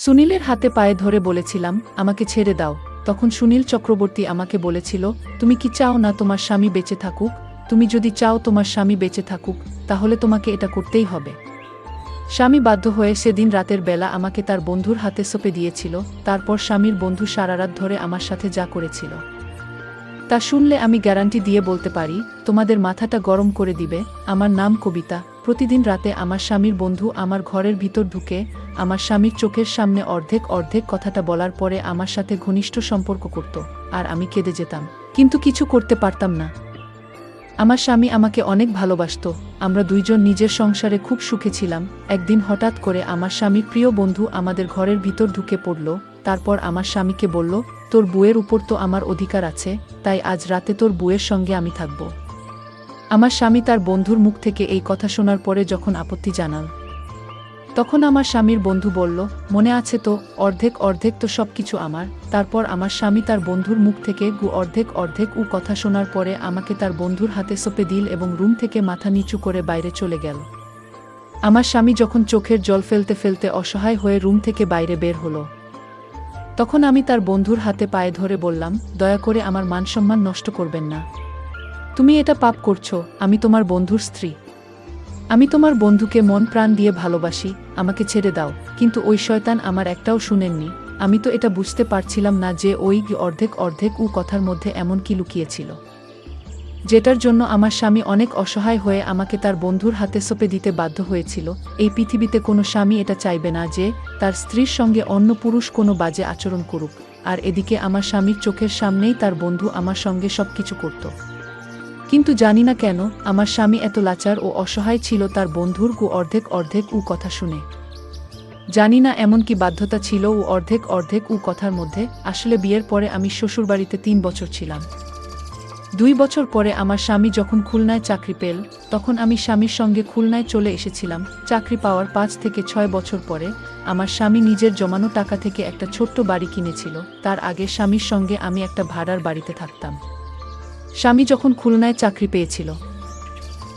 সুনীলের হাতে পায়ে ধরে বলেছিলাম, আমাকে ছেড়ে দাও। তখন সুনীল চক্রবর্তী আমাকে বলেছিল, তুমি কি চাও না তোমার স্বামী বেঁচে থাকুক? তুমি যদি চাও তোমার স্বামী বেঁচে থাকুক, তাহলে তোমাকে এটা করতেই হবে। স্বামী বাধ্য হয়ে সেদিন রাতের বেলা আমাকে তার বন্ধুর হাতে সঁপে দিয়েছিল। তারপর স্বামীর বন্ধু সারা রাত ধরে আমার সাথে যা করেছিল তা শুনলে আমি গ্যারান্টি দিয়ে বলতে পারি, তোমাদের মাথাটা গরম করে দিবে। আমার নাম কবিতা। প্রতিদিন রাতে আমার স্বামীর বন্ধু আমার ঘরের ভিতর ঢুকে আমার স্বামীর চোখের সামনে অর্ধেক অর্ধেক কথাটা বলার পরে আমার সাথে ঘনিষ্ঠ সম্পর্ক করত, আর আমি কেঁদে যেতাম, কিন্তু কিছু করতে পারতাম না। আমার স্বামী আমাকে অনেক ভালোবাসত, আমরা দুইজন নিজের সংসারে খুব সুখে ছিলাম। একদিন হঠাৎ করে আমার স্বামীর প্রিয় বন্ধু আমাদের ঘরের ভিতর ঢুকে পড়ল। তারপর আমার স্বামীকে বলল, তোর বউয়ের উপর তো আমার অধিকার আছে, তাই আজ রাতে তোর বউয়ের সঙ্গে আমি থাকব। আমার স্বামী তার বন্ধুর মুখ থেকে এই কথা শোনার পরে যখন আপত্তি জানাল, তখন আমার স্বামীর বন্ধু বলল, মনে আছে তো, অর্ধেক অর্ধেক তো সব কিছু আমার। তারপর আমার স্বামী তার বন্ধুর মুখ থেকে অর্ধেক অর্ধেক কথা শোনার পরে আমাকে তার বন্ধুর হাতে সঁপে দিল এবং রুম থেকে মাথা নিচু করে বাইরে চলে গেল। আমার স্বামী যখন চোখের জল ফেলতে ফেলতে অসহায় হয়ে রুম থেকে বাইরে বের হলো, তখন আমি তার বন্ধুর হাতে পায়ে ধরে বললাম, দয়া করে আমার মানসম্মান নষ্ট করবেন না। তুমি এটা পাপ করছো। আমি তোমার বন্ধুর স্ত্রী। আমি তোমার বন্ধুকে মন প্রাণ দিয়ে ভালোবাসি। আমাকে ছেড়ে দাও। কিন্তু ওই শয়তান আমার একটাও শুনেননি। আমি তো এটা বুঝতে পারছিলাম না যে ওই অর্ধেক অর্ধেক কথার মধ্যে এমন কি লুকিয়েছিল, যেটার জন্য আমার স্বামী অনেক অসহায় হয়ে আমাকে তার বন্ধুর হাতে সঁপে দিতে বাধ্য হয়েছিল। এই পৃথিবীতে কোনো স্বামী এটা চাইবে না যে তার স্ত্রীর সঙ্গে অন্য পুরুষ কোনো বাজে আচরণ করুক। আর এদিকে আমার স্বামীর চোখের সামনেই তার বন্ধু আমার সঙ্গে সবকিছু করত। কিন্তু জানি না কেন আমার স্বামী এত লাচার ও অসহায় ছিল তার বন্ধুর অর্ধেক অর্ধেক কথা শুনে। জানি না এমন কি বাধ্যতা ছিল অর্ধেক অর্ধেক কথার মধ্যে। আসলে বিয়ের পরে আমি শ্বশুরবাড়িতে 3 বছর ছিলাম। 2 বছর পরে আমার স্বামী যখন খুলনায় চাকরি পেল, তখন আমি স্বামীর সঙ্গে খুলনায় চলে এসেছিলাম। চাকরি পাওয়ার 5 থেকে 6 বছর পরে আমার স্বামী নিজের জমানো টাকা থেকে একটা ছোট্ট বাড়ি কিনেছিল। তার আগে স্বামীর সঙ্গে আমি একটা ভাড়ার বাড়িতে থাকতাম। স্বামী যখন খুলনায় চাকরি পেয়েছিল,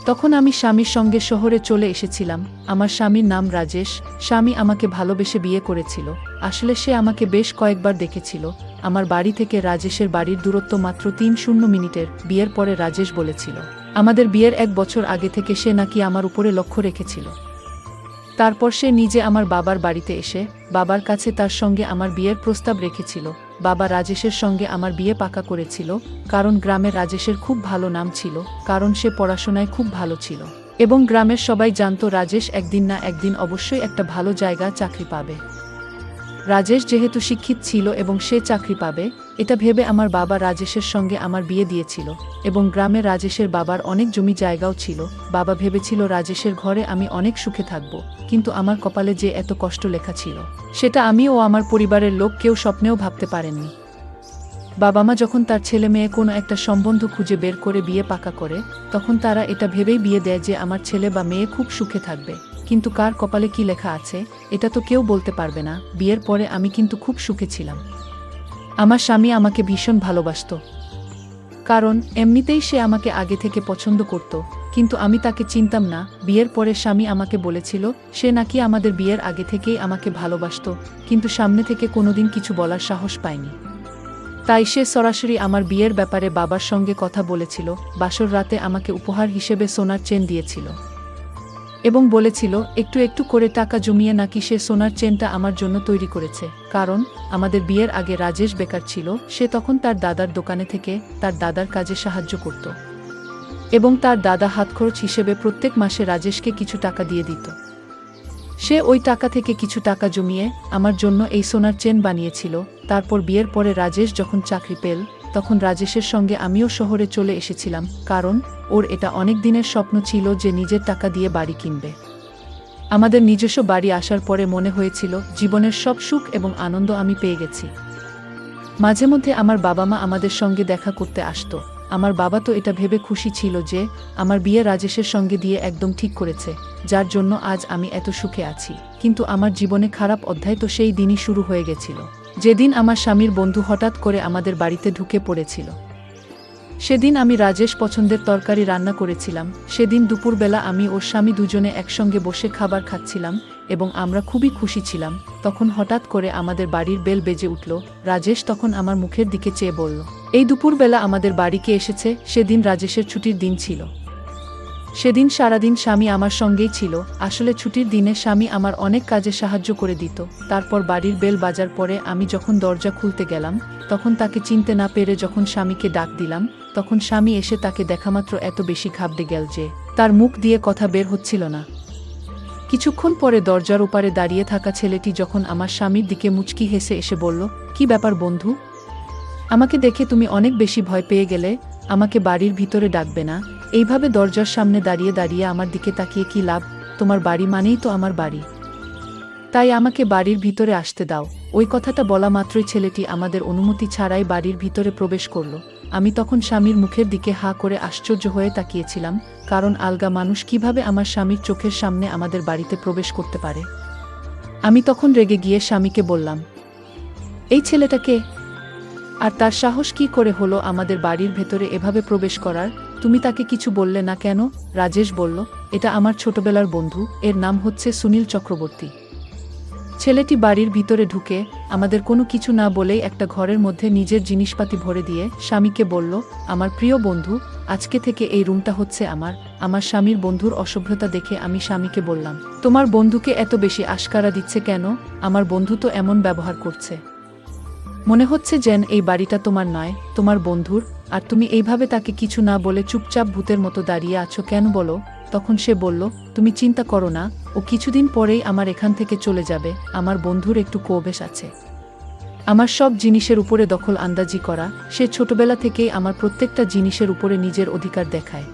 তখন আমি স্বামীর সঙ্গে শহরে চলে এসেছিলাম। আমার স্বামীর নাম রাজেশ। স্বামী আমাকে ভালোবেসে বিয়ে করেছিল। আসলে সে আমাকে বেশ কয়েকবার দেখেছিল। আমার বাড়ি থেকে রাজেশের বাড়ির দূরত্ব মাত্র 3 মিনিটের। বিয়ের পরে রাজেশ বলেছিল, আমাদের বিয়ের 1 বছর আগে থেকে সে নাকি আমার উপরে লক্ষ্য রেখেছিল। তারপর সে নিজে আমার বাবার বাড়িতে এসে বাবার কাছে তার সঙ্গে আমার বিয়ের প্রস্তাব রেখেছিল। বাবা রাজেশের সঙ্গে আমার বিয়ে পাকা করেছিল, কারণ গ্রামে রাজেশের খুব ভালো নাম ছিল, কারণ সে পড়াশোনায় খুব ভালো ছিল এবং গ্রামের সবাই জানত রাজেশ একদিন না একদিন অবশ্যই একটা ভালো জায়গা চাকরি পাবে। রাজেশ যেহেতু শিক্ষিত ছিল এবং সে চাকরি পাবে, এটা ভেবে আমার বাবা রাজেশের সঙ্গে আমার বিয়ে দিয়েছিল। এবং গ্রামে রাজেশের বাবার অনেক জমি জায়গাও ছিল। বাবা ভেবেছিল রাজেশের ঘরে আমি অনেক সুখে থাকব, কিন্তু আমার কপালে যে এত কষ্ট লেখা ছিল, সেটা আমি ও আমার পরিবারের লোক কেউ স্বপ্নেও ভাবতে পারেননি। বাবা মা যখন তার ছেলে মেয়ে কোনো একটা সম্বন্ধ খুঁজে বের করে বিয়ে পাকা করে, তখন তারা এটা ভেবেই বিয়ে দেয় যে আমার ছেলে বা মেয়ে খুব সুখে থাকবে। কিন্তু কার কপালে কি লেখা আছে, এটা তো কেউ বলতে পারবে না। বিয়ের পরে আমি কিন্তু খুব সুখে ছিলাম। আমার স্বামী আমাকে ভীষণ ভালোবাসত, কারণ এমনিতেই সে আমাকে আগে থেকে পছন্দ করত। কিন্তু আমি তাকে চিনতাম না। বিয়ের পরে স্বামী আমাকে বলেছিল সে নাকি আমাদের বিয়ের আগে থেকেই আমাকে ভালোবাসত, কিন্তু সামনে থেকে কোনোদিন কিছু বলার সাহস পায়নি। তাই সে সরাসরি আমার বিয়ের ব্যাপারে বাবার সঙ্গে কথা বলেছিল। বাসর রাতে আমাকে উপহার হিসেবে সোনার চেন দিয়েছিল এবং বলেছিল একটু একটু করে টাকা জমিয়ে নাকি সে সোনার চেনটা আমার জন্য তৈরি করেছে। কারণ আমাদের বিয়ের আগে রাজেশ বেকার ছিল। সে তখন তার দাদার দোকানে থেকে তার দাদার কাজে সাহায্য করত এবং তার দাদা হাতখরচ হিসেবে প্রত্যেক মাসে রাজেশকে কিছু টাকা দিয়ে দিত। সে ওই টাকা থেকে কিছু টাকা জমিয়ে আমার জন্য এই সোনার চেন বানিয়েছিল। তারপর বিয়ের পরে রাজেশ যখন চাকরি পেল, তখন রাজেশের সঙ্গে আমিও শহরে চলে এসেছিলাম, কারণ ওর এটা অনেক দিনের স্বপ্ন ছিল যে নিজের টাকা দিয়ে বাড়ি কিনবে। আমাদের নিজস্ব বাড়ি আসার পরে মনে হয়েছিল জীবনের সব সুখ এবং আনন্দ আমি পেয়ে গেছি। মাঝে মধ্যে আমার বাবা মা আমাদের সঙ্গে দেখা করতে আসতো। আমার বাবা তো এটা ভেবে খুশি ছিল যে আমার বিয়ে রাজেশের সঙ্গে দিয়ে একদম ঠিক করেছে, যার জন্য আজ আমি এত সুখে আছি। কিন্তু আমার জীবনে খারাপ অধ্যায় তো সেই দিনই শুরু হয়ে গেছিল, যেদিন আমার স্বামীর বন্ধু হঠাৎ করে আমাদের বাড়িতে ঢুকে পড়েছিল। সেদিন আমি রাজেশ পছন্দের তরকারি রান্না করেছিলাম। সেদিন দুপুরবেলা আমি ওর স্বামী দুজনে একসঙ্গে বসে খাবার খাচ্ছিলাম। এবং আমরা খুবই খুশি ছিলাম। তখন হঠাৎ করে আমাদের বাড়ির বেল বেজে উঠল। রাজেশ তখন আমার মুখের দিকে চেয়ে বলল, এই দুপুরবেলা আমাদের বাড়িকে এসেছে। সেদিন রাজেশের ছুটির দিন ছিল। সেদিন সারাদিন স্বামী আমার সঙ্গেই ছিল। আসলে ছুটির দিনে স্বামী আমার অনেক কাজে সাহায্য করে দিত। তারপর বাড়ির বেল বাজার পরে আমি যখন দরজা খুলতে গেলাম, তখন তাকে চিনতে না পেরে যখন স্বামীকে ডাক দিলাম, তখন স্বামী এসে তাকে দেখামাত্র এত বেশি ঘাবড়ে গেল যে তার মুখ দিয়ে কথা বের হচ্ছিল না। কিছুক্ষণ পরে দরজার ওপারে দাঁড়িয়ে থাকা ছেলেটি যখন আমার স্বামীর দিকে মুচকি হেসে এসে বলল, কি ব্যাপার বন্ধু? আমাকে দেখে তুমি অনেক বেশি ভয় পেয়ে গেলে? আমাকে বাড়ির ভিতরে ডাকবে না? এইভাবে দরজার সামনে দাঁড়িয়ে দাঁড়িয়ে আমার দিকে তাকিয়ে কি লাভ? তোমার বাড়ি মানেই তো আমার বাড়ি, তাই আমাকে বাড়ির ভিতরে আসতে দাও। ওই কথাটা বলা মাত্রই ছেলেটি আমাদের অনুমতি ছাড়াই বাড়ির ভিতরে প্রবেশ করল। আমি তখন স্বামীর মুখের দিকে হাঁ করে আশ্চর্য হয়ে তাকিয়েছিলাম, কারণ আলগা মানুষ কিভাবে আমার স্বামীর চোখের সামনে আমাদের বাড়িতে প্রবেশ করতে পারে। আমি তখন রেগে গিয়ে স্বামীকে বললাম, এই ছেলেটাকে, আর তার সাহস কি করে হলো আমাদের বাড়ির ভেতরে এভাবে প্রবেশ করার? তুমি তাকে কিছু বললে না কেন? রাজেশ বলল, এটা আমার ছোটবেলার বন্ধু, এর নাম হচ্ছে সুনীল চক্রবর্তী। ছেলেটি বাড়ির ভিতরে ঢুকে আমাদের কোনো কিছু না বলেই একটা ঘরের মধ্যে নিজের জিনিসপাতি ভরে দিয়ে স্বামীকে বলল, আমার প্রিয় বন্ধু, আজকে থেকে এই রুমটা হচ্ছে আমার। আমার স্বামীর বন্ধুর অসভ্যতা দেখে আমি স্বামীকে বললাম, তোমার বন্ধুকে এত বেশি আশকারা দিচ্ছে কেন? আমার বন্ধু তো এমন ব্যবহার করছে, মনে হচ্ছে যেন এই বাড়িটা তোমার নয়, তোমার বন্ধুর। আর তুমি এইভাবে তাকে কিছু না বলে চুপচাপ ভূতের মতো দাঁড়িয়ে আছো কেন বলো? তখন সে বলল, তুমি চিন্তা করো না, ও কিছুদিন পরেই আমার এখান থেকে চলে যাবে। আমার বন্ধুর একটু কোবেশ আছে আমার সব জিনিসের উপরে দখল আন্দাজি করা। সে ছোটবেলা থেকেই আমার প্রত্যেকটা জিনিসের উপরে নিজের অধিকার দেখায়।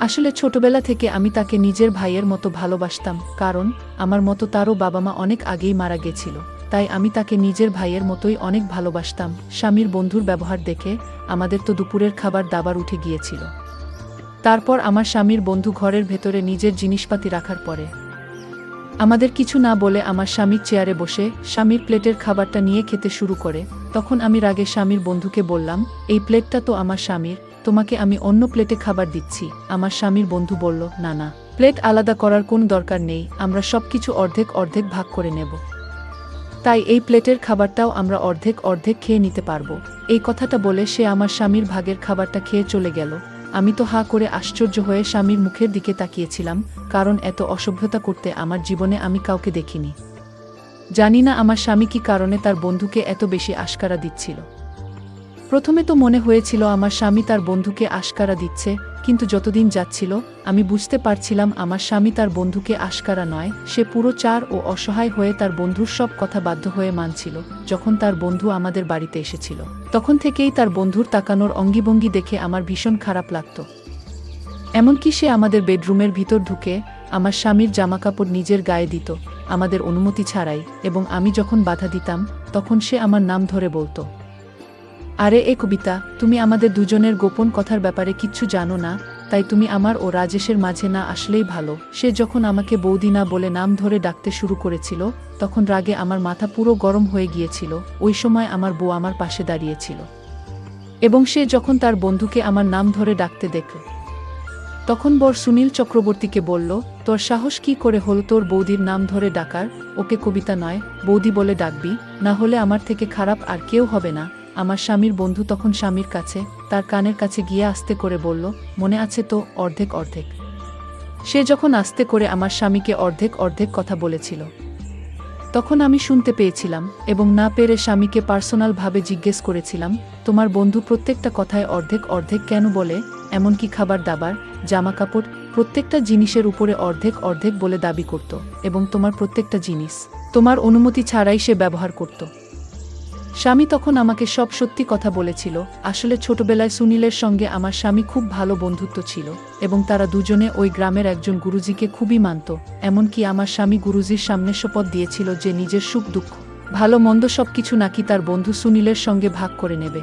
আসলে ছোটবেলা থেকে আমি তাকে নিজের ভাইয়ের মতো ভালোবাসতাম, কারণ আমার মতো তারও বাবা মা অনেক আগেই মারা গেছিল। তাই আমি তাকে নিজের ভাইয়ের মতোই অনেক ভালোবাসতাম। স্বামীর বন্ধুর ব্যবহার দেখে আমাদের তো দুপুরের খাবার দাবার উঠে গিয়েছিল। তারপর আমার স্বামীর বন্ধু ঘরের ভেতরে নিজের জিনিসপাতি রাখার পরে আমাদের কিছু না বলে আমার স্বামীর চেয়ারে বসে স্বামীর প্লেটের খাবারটা নিয়ে খেতে শুরু করে। তখন আমি রাগে স্বামীর বন্ধুকে বললাম, এই প্লেটটা তো আমার স্বামীর, তোমাকে আমি অন্য প্লেটে খাবার দিচ্ছি। আমার স্বামীর বন্ধু বলল, না না, প্লেট আলাদা করার কোনো দরকার নেই, আমরা সবকিছু অর্ধেক অর্ধেক ভাগ করে নেব। তাই এই প্লেটের খাবারটাও আমরা অর্ধেক অর্ধেক খেয়ে নিতে পারবো। এই কথাটা বলে সে আমার স্বামীর ভাগের খাবারটা খেয়ে চলে গেল। আমি তো হাঁ করে আশ্চর্য হয়ে স্বামীর মুখের দিকে তাকিয়েছিলাম, কারণ এত অসভ্যতা করতে আমার জীবনে আমি কাউকে দেখিনি। জানি না আমার স্বামী কি কারণে তার বন্ধুকে এত বেশি আশকারা দিচ্ছিল। প্রথমে তো মনে হয়েছিল আমার স্বামী তার বন্ধুকে আশকারা দিচ্ছে, কিন্তু যতদিন যাচ্ছিল আমি বুঝতে পারছিলাম আমার স্বামী তার বন্ধুকে আশকারা নয়, সে পুরো চার ও অসহায় হয়ে তার বন্ধুর সব কথা বাধ্য হয়ে মানছিল। যখন তার বন্ধু আমাদের বাড়িতে এসেছিল, তখন থেকেই তার বন্ধুর তাকানোর অঙ্গিভঙ্গি দেখে আমার ভীষণ খারাপ লাগত। এমনকি সে আমাদের বেডরুমের ভিতর ঢুকে আমার স্বামীর জামাকাপড় নিজের গায়ে দিত আমাদের অনুমতি ছাড়াই, এবং আমি যখন বাধা দিতাম তখন সে আমার নাম ধরে বলতো, আরে এ কবিতা, তুমি আমাদের দুজনের গোপন কথার ব্যাপারে কিচ্ছু জানো না, তাই তুমি আমার ও রাজেশের মাঝে না আসলেই ভালো। সে যখন আমাকে বৌদি না বলে নাম ধরে ডাকতে শুরু করেছিল, তখন রাগে আমার মাথা পুরো গরম হয়ে গিয়েছিল। ওই সময় আমার বউ আমার পাশে দাঁড়িয়েছিল, এবং সে যখন তার বন্ধুকে আমার নাম ধরে ডাকতে দেখল, তখন বর সুনীল চক্রবর্তীকে বলল, তোর সাহস কি করে হল তোর বৌদির নাম ধরে ডাকার? ওকে কবিতা নয়, বৌদি বলে ডাকবি, না হলে আমার থেকে খারাপ আর কেউ হবে না। আমার স্বামীর বন্ধু তখন স্বামীর কাছে তার কানের কাছে গিয়ে আস্তে করে বলল, মনে আছে তো, অর্ধেক অর্ধেক। সে যখন আস্তে করে আমার স্বামীকে অর্ধেক অর্ধেক কথা বলেছিল, তখন আমি শুনতে পেয়েছিলাম, এবং না পেরে স্বামীকে পার্সোনালভাবে জিজ্ঞেস করেছিলাম, তোমার বন্ধু প্রত্যেকটা কথায় অর্ধেক অর্ধেক কেন বলে? এমনকি খাবার দাবার, জামাকাপড়, প্রত্যেকটা জিনিসের উপরে অর্ধেক অর্ধেক বলে দাবি করত, এবং তোমার প্রত্যেকটা জিনিস তোমার অনুমতি ছাড়াই সে ব্যবহার করত। স্বামী তখন আমাকে সব সত্যি কথা বলেছিল। আসলে ছোটবেলায় সুনীলের সঙ্গে আমার স্বামী খুব ভালো বন্ধুত্ব ছিল, এবং তারা দুজনে ওই গ্রামের একজন গুরুজিকে খুবই মানত। এমনকি আমার স্বামী গুরুজির সামনে শপথ দিয়েছিল যে নিজের সুখ দুঃখ ভালো মন্দ সবকিছু নাকি তার বন্ধু সুনীলের সঙ্গে ভাগ করে নেবে।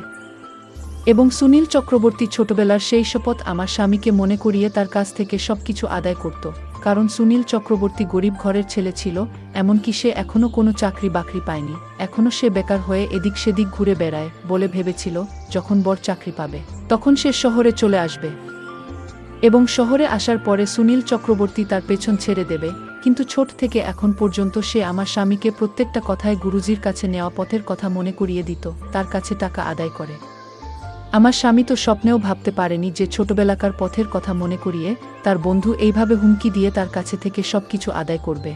এবং সুনীল চক্রবর্তী ছোটবেলার সেই শপথ আমার স্বামীকে মনে করিয়ে তার কাছ থেকে সবকিছু আদায় করত, কারণ সুনীল চক্রবর্তী গরিব ঘরের ছেলে ছিল, এমনকি সে এখনও কোনো চাকরি বাকরি পায়নি। এখনও সে বেকার হয়ে এদিক সেদিক ঘুরে বেড়ায় বলে ভেবেছিল যখন বড় চাকরি পাবে তখন সে শহরে চলে আসবে, এবং শহরে আসার পরে সুনীল চক্রবর্তী তার পেছন ছেড়ে দেবে। কিন্তু ছোট থেকে এখন পর্যন্ত সে আমার স্বামীকে প্রত্যেকটা কথায় গুরুজির কাছে নেওয়া পথের কথা মনে করিয়ে দিত, তার কাছে টাকা আদায় করে। আমার স্বামী তো স্বপ্নেও ভাবতে পারেনি যে ছোটবেলাকার পথের কথা মনে করিয়ে তার বন্ধু এইভাবে হুমকি দিয়ে তার কাছে থেকে সবকিছু আদায় করবে।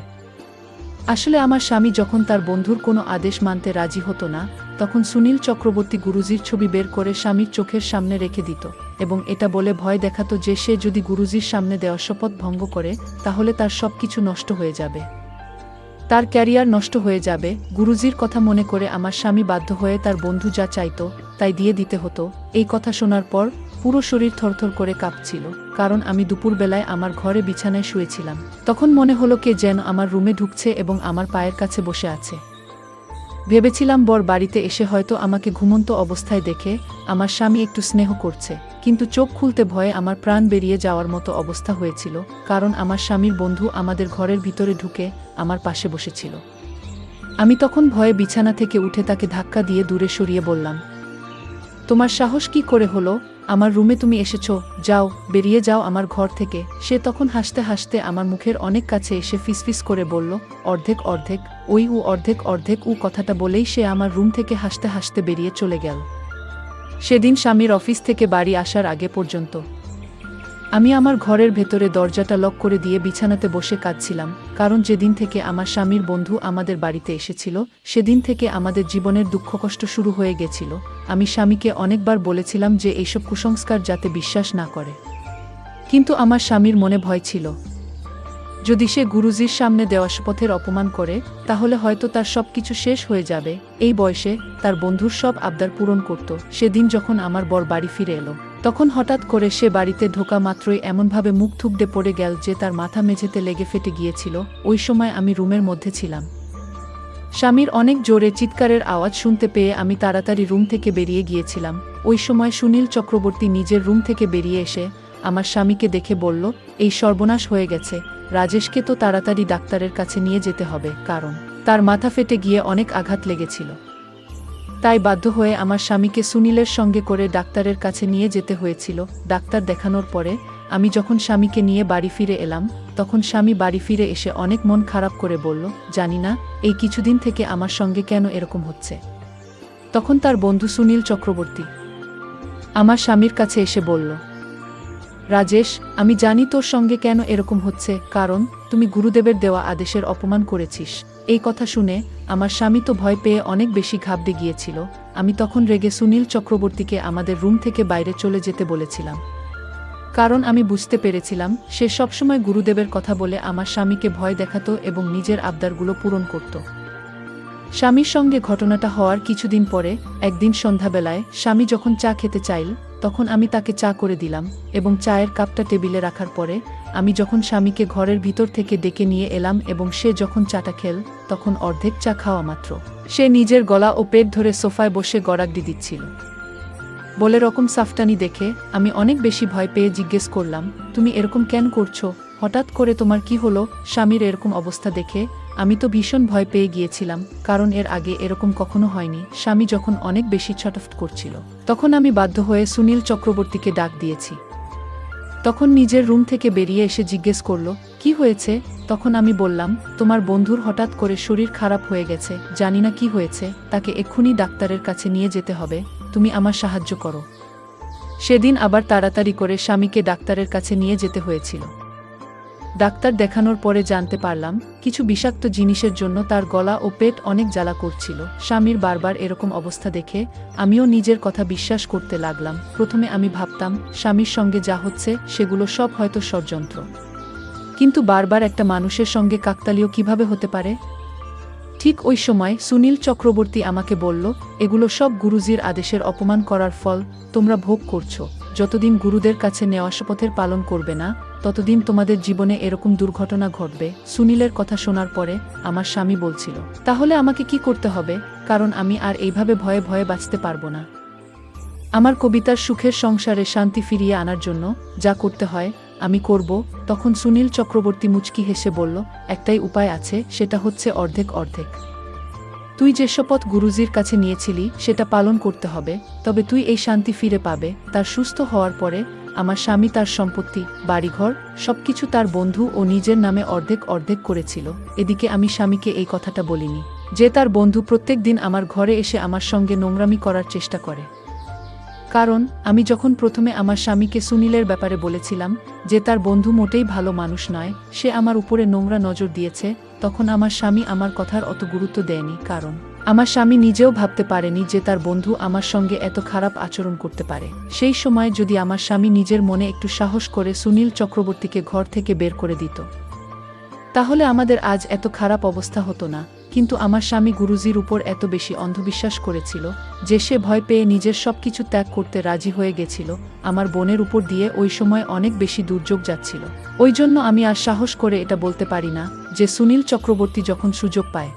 আসলে আমার স্বামী যখন তার বন্ধুর কোনো আদেশ মানতে রাজি হতো না, তখন সুনীল চক্রবর্তী গুরুজির ছবি বের করে স্বামীর চোখের সামনে রেখে দিত এবং এটা বলে ভয় দেখাতো যে সে যদি গুরুজির সামনে দেওয়া শপথ ভঙ্গ করে তাহলে তার সবকিছু নষ্ট হয়ে যাবে, তার ক্যারিয়ার নষ্ট হয়ে যাবে। গুরুজির কথা মনে করে আমার স্বামী বাধ্য হয়ে তার বন্ধু যা চাইতো তাই দিয়ে দিতে হতো। এই কথা শোনার পর পুরো শরীর থরথর করে কাঁপছিল, কারণ আমি দুপুরবেলায় আমার ঘরে বিছানায় শুয়েছিলাম। তখন মনে হলো কে যেন আমার রুমে ঢুকছে এবং আমার পায়ের কাছে বসে আছে। ভেবেছিলাম বর বাড়িতে এসে হয়তো আমাকে ঘুমন্ত অবস্থায় দেখে আমার স্বামী একটু স্নেহ করছে, কিন্তু চোখ খুলতে ভয়ে আমার প্রাণ বেরিয়ে যাওয়ার মতো অবস্থা হয়েছিল, কারণ আমার স্বামীর বন্ধু আমাদের ঘরের ভিতরে ঢুকে আমার পাশে বসেছিল। আমি তখন ভয়ে বিছানা থেকে উঠে তাকে ধাক্কা দিয়ে দূরে সরিয়ে বললাম, তোমার সাহস কি করে হলো আমার রুমে তুমি এসেছো? যাও, বেরিয়ে যাও আমার ঘর থেকে। সে তখন হাসতে হাসতে আমার মুখের অনেক কাছে এসে ফিসফিস করে বলল, অর্ধেক অর্ধেক ওই উ অর্ধেক অর্ধেক উ। কথাটা বলেই সে আমার রুম থেকে হাসতে হাসতে বেরিয়ে চলে গেল। সেদিন স্বামীর অফিস থেকে বাড়ি আসার আগে পর্যন্ত আমি আমার ঘরের ভেতরে দরজাটা লক করে দিয়ে বিছানাতে বসে কাঁদছিলাম, কারণ যেদিন থেকে আমার স্বামীর বন্ধু আমাদের বাড়িতে এসেছিল সেদিন থেকে আমাদের জীবনের দুঃখ কষ্ট শুরু হয়ে গেছিল। আমি স্বামীকে অনেকবার বলেছিলাম যে এইসব কুসংস্কার যাতে বিশ্বাস না করে, কিন্তু আমার স্বামীর মনে ভয় ছিল, যদি সে গুরুজির সামনে দেওয়া শপথের অপমান করে তাহলে হয়তো তার সবকিছু শেষ হয়ে যাবে। এই বয়সে তার বন্ধুর সব আবদার পূরণ করত। সেদিন যখন আমার বর বাড়ি ফিরে এলো, তখন হঠাৎ করে সে বাড়িতে ঢোকা মাত্রই এমনভাবে মুখ থুবড়ে পড়ে গেল যে তার মাথা মেঝেতে লেগে ফেটে গিয়েছিল। ওই সময় আমি রুমের মধ্যে ছিলাম। স্বামীর অনেক জোরে চিৎকারের আওয়াজ শুনতে পেয়ে আমি তাড়াতাড়ি রুম থেকে বেরিয়ে গিয়েছিলাম। ওই সময় সুনীল চক্রবর্তী নিজের রুম থেকে বেরিয়ে এসে আমার স্বামীকে দেখে বলল, এই সর্বনাশ হয়ে গেছে, রাজেশকে তো তাড়াতাড়ি ডাক্তারের কাছে নিয়ে যেতে হবে, কারণ তার মাথা ফেটে গিয়ে অনেক আঘাত লেগেছিল। তাই বাধ্য হয়ে আমার স্বামীকে সুনীলের সঙ্গে করে ডাক্তারের কাছে নিয়ে যেতে হয়েছিল। ডাক্তার দেখানোর পরে আমি যখন স্বামীকে নিয়ে বাড়ি ফিরে এলাম, তখন স্বামী বাড়ি ফিরে এসে অনেক মন খারাপ করে বলল, জানি না এই কিছুদিন থেকে আমার সঙ্গে কেন এরকম হচ্ছে। তখন তার বন্ধু সুনীল চক্রবর্তী আমার স্বামীর কাছে এসে বলল, রাজেশ, আমি জানি তোর সঙ্গে কেন এরকম হচ্ছে, কারণ তুমি গুরুদেবের দেওয়া আদেশের অপমান করেছিস। এই কথা শুনে আমার স্বামী তো ভয় পেয়ে অনেক বেশি ঘাবড়ে গিয়েছিল। আমি তখন রেগে সুনীল চক্রবর্তীকে আমাদের রুম থেকে বাইরে চলে যেতে বলেছিলাম, কারণ আমি বুঝতে পেরেছিলাম সে সবসময় গুরুদেবের কথা বলে আমার স্বামীকে ভয় দেখাতো এবং নিজের আবদারগুলো পূরণ করত। স্বামীর সঙ্গে ঘটনাটা হওয়ার কিছুদিন পরে একদিন সন্ধ্যাবেলায় স্বামী যখন চা খেতে চাইল, তখন আমি তাকে চা করে দিলাম এবং চায়ের কাপটা টেবিলে রাখার পরে আমি যখন স্বামীকে ঘরের ভিতর থেকে ডেকে নিয়ে এলাম এবং সে যখন চাটা খেল, তখন অর্ধেক চা খাওয়া মাত্র সে নিজের গলা ও পেট ধরে সোফায় বসে গড়াগড়ি দিচ্ছিল। বলে রকম সাফটানি দেখে আমি অনেক বেশি ভয় পেয়ে জিজ্ঞেস করলাম, তুমি এরকম কেন করছো? হঠাৎ করে তোমার কি হলো? স্বামীর এরকম অবস্থা দেখে আমি তো ভীষণ ভয় পেয়ে গিয়েছিলাম, কারণ এর আগে এরকম কখনো হয়নি। স্বামী যখন অনেক বেশি ছটফট করছিল, তখন আমি বাধ্য হয়ে সুনীল চক্রবর্তীকে ডাক দিয়েছি। তখন নিজের রুম থেকে বেরিয়ে এসে জিজ্ঞেস করলো, কি হয়েছে? তখন আমি বললাম, তোমার বন্ধুর হঠাৎ করে শরীর খারাপ হয়ে গেছে, জানি না কি হয়েছে, তাকে এক্ষুনি ডাক্তারের কাছে নিয়ে যেতে হবে, তুমি আমার সাহায্য করো। সেদিন আবার তাড়াতাড়ি করে স্বামীকে ডাক্তারের কাছে নিয়ে যেতে হয়েছিল। ডাক্তার দেখানোর পরে জানতে পারলাম কিছু বিষাক্ত জিনিসের জন্য তার গলা ও পেট অনেক জ্বালা করছিল। স্বামীর বারবার এরকম অবস্থা দেখে আমিও নিজের কথা বিশ্বাস করতে লাগলাম। প্রথমে আমি ভাবতাম স্বামীর সঙ্গে যা হচ্ছে সেগুলো সব হয়তো ষড়যন্ত্র, কিন্তু বারবার একটা মানুষের সঙ্গে কাকতালীয় কিভাবে হতে পারে? ঠিক ওই সময় সুনীল চক্রবর্তী আমাকে বলল, এগুলো সব গুরুজির আদেশের অপমান করার ফল, তোমরা ভোগ করছো। যতদিন গুরুদের কাছে নেওয়া শপথের পালন করবে না, ততদিন তোমাদের জীবনে এরকম দুর্ঘটনা ঘটবে। সুনীলের কথা শোনার পরে আমার স্বামী বলছিল, তাহলে আমাকে কি করতে হবে? কারণ আমি আর এইভাবে ভয়ে ভয়ে বাঁচতে পারবো না। আমার কবিতার সুখের সংসারে শান্তি ফিরিয়ে আনার জন্য যা করতে হয় আমি করব। তখন সুনীল চক্রবর্তী মুচকি হেসে বলল, একটাই উপায় আছে, সেটা হচ্ছে অর্ধেক অর্ধেক। তুই যে শপথ গুরুজির কাছে নিয়েছিলি সেটা পালন করতে হবে, তবে তুই এই শান্তি ফিরে পাবে। তার সুস্থ হওয়ার পরে আমার স্বামী তার সম্পত্তি, বাড়িঘর সবকিছু তার বন্ধু ও নিজের নামে অর্ধেক অর্ধেক করেছিল। এদিকে আমি স্বামীকে এই কথাটা বলিনি যে তার বন্ধু প্রত্যেক দিন আমার ঘরে এসে আমার সঙ্গে নোংরামি করার চেষ্টা করে। কারণ আমি যখন প্রথমে আমার স্বামীকে সুনীলের ব্যাপারে বলেছিলাম যে তার বন্ধু মোটেই ভালো মানুষ নয়, সে আমার উপরে নোংরা নজর দিয়েছে, তখন আমার স্বামী আমার কথার অত গুরুত্ব দেয়নি। কারণ আমার স্বামী নিজেও ভাবতে পারেনি যে তার বন্ধু আমার সঙ্গে এত খারাপ আচরণ করতে পারে। সেই সময় যদি আমার স্বামী নিজের মনে একটু সাহস করে সুনীল চক্রবর্তীকে ঘর থেকে বের করে দিত, তাহলে আমাদের আজ এত খারাপ অবস্থা হতো না। কিন্তু আমার স্বামী গুরুজির উপর এত বেশি অন্ধবিশ্বাস করেছিল যে সে ভয় পেয়ে নিজের সবকিছু ত্যাগ করতে রাজি হয়ে গেছিল। আমার বোনের উপর দিয়ে ওই সময় অনেক বেশি দুর্যোগ যাচ্ছিল। ওই জন্য আমি আর সাহস করে এটা বলতে পারি না যে সুনীল চক্রবর্তী যখন সুযোগ পায়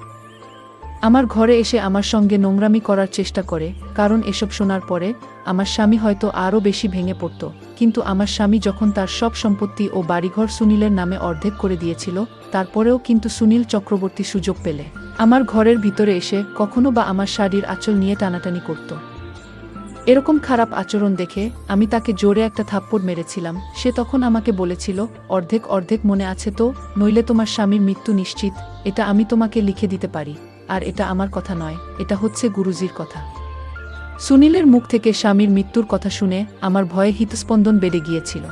আমার ঘরে এসে আমার সঙ্গে নোংরামি করার চেষ্টা করে। কারণ এসব শোনার পরে আমার স্বামী হয়তো আরও বেশি ভেঙে পড়ত। কিন্তু আমার স্বামী যখন তার সব সম্পত্তি ও বাড়িঘর সুনীলের নামে অর্ধেক করে দিয়েছিল, তারপরেও কিন্তু সুনীল চক্রবর্তী সুযোগ পেলে আমার ঘরের ভিতরে এসে কখনো বা আমার শাড়ির আঁচল নিয়ে টানাটানি করত। এরকম খারাপ আচরণ দেখে আমি তাকে জোরে একটা থাপ্পড় মেরেছিলাম। সে তখন আমাকে বলেছিল, অর্ধেক অর্ধেক মনে আছে তো? নইলে তোমার স্বামীর মৃত্যু নিশ্চিত। এটা আমি তোমাকে লিখে দিতে পারি। আর এটা আমার কথা নয়, এটা হচ্ছে গুরুজির কথা। সুনীলের মুখ থেকে স্বামীর মৃত্যুর কথা শুনে আমার ভয়ে হৃৎস্পন্দন বেড়ে গিয়েছিল।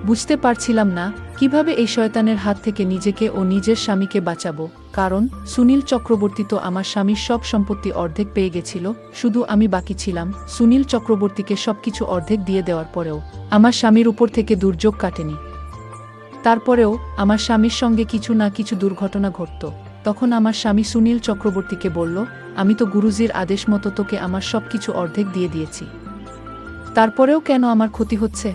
বুঝতে পারছিলাম না কিভাবে এই শয়তানের হাত থেকে নিজেকে ও নিজের স্বামীকে বাঁচাবো। কারণ সুনীল চক্রবর্তী তো আমার স্বামীর সব সম্পত্তি অর্ধেক পেয়ে গেছিল, শুধু আমি বাকি ছিলাম। সুনীল চক্রবর্তীকে সবকিছু অর্ধেক দিয়ে দেওয়ার পরেও আমার স্বামীর উপর থেকে দুর্যোগ কাটেনি। তারপরেও আমার স্বামীর সঙ্গে কিছু না কিছু দুর্ঘটনা ঘটত। তখন আমার স্বামী সুনীল চক্রবর্তীকে বলল, আমি তো গুরুজির আদেশ মতো তোকে আমার সবকিছু অর্ধেক দিয়ে দিয়েছি, তারপরেও কেন আমার ক্ষতি হচ্ছে?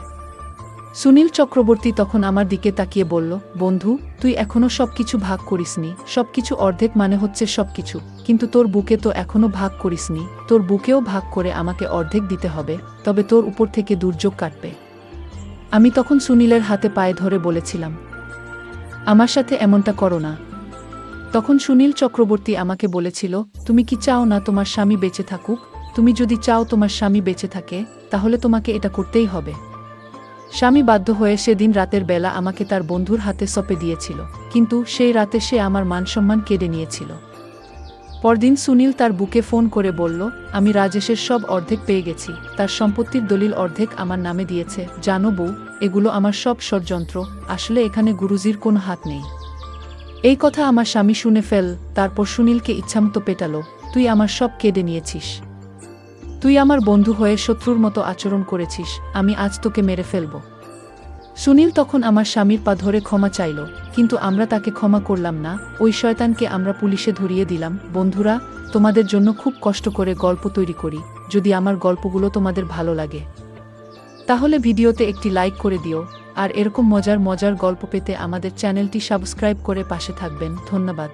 সুনীল চক্রবর্তী তখন আমার দিকে তাকিয়ে বলল, বন্ধু, তুই এখনো সবকিছু ভাগ করিসনি। সবকিছু অর্ধেক মানে হচ্ছে সবকিছু, কিন্তু তোর বুকে তো এখনো ভাগ করিসনি। তোর বুকেও ভাগ করে আমাকে অর্ধেক দিতে হবে, তবে তোর উপর থেকে দুর্যোগ কাটবে। আমি তখন সুনীলের হাতে পায়ে ধরে বলেছিলাম, আমার সাথে এমনটা করো না। তখন সুনীল চক্রবর্তী আমাকে বলেছিল, তুমি কি চাও না তোমার স্বামী বেঁচে থাকুক? তুমি যদি চাও তোমার স্বামী বেঁচে থাকে, তাহলে তোমাকে এটা করতেই হবে। স্বামী বাধ্য হয়ে সেদিন রাতের বেলা আমাকে তার বন্ধুর হাতে সঁপে দিয়েছিল, কিন্তু সেই রাতে সে আমার মানসম্মান কেড়ে নিয়েছিল। পরদিন সুনীল তার বুকে ফোন করে বলল, আমি রাজেশের সব অর্ধেক পেয়ে গেছি। তার সম্পত্তির দলিল অর্ধেক আমার নামে দিয়েছে। জানো বউ, এগুলো আমার সব ষড়যন্ত্র। আসলে এখানে গুরুজির কোনো হাত নেই। এই কথা আমার স্বামী শুনে তারপর সুনীলকে ইচ্ছামতো পেটালো, তুই আমার সব কেড়ে নিয়েছিস। তুই আমার বন্ধু হয়ে শত্রুর মতো আচরণ করেছিস। আমি আজ তোকে মেরে ফেলব। সুনীল তখন আমার স্বামীর পা ধরে ক্ষমা চাইল, কিন্তু আমরা তাকে ক্ষমা করলাম না। ওই শয়তানকে আমরা পুলিশে ধরিয়ে দিলাম। বন্ধুরা, তোমাদের জন্য খুব কষ্ট করে গল্প তৈরি করি। যদি আমার গল্পগুলো তোমাদের ভালো লাগে, তাহলে ভিডিওতে একটি লাইক করে দিও। আর এরকম মজার মজার গল্প পেতে আমাদের চ্যানেলটি সাবস্ক্রাইব করে পাশে থাকবেন। ধন্যবাদ।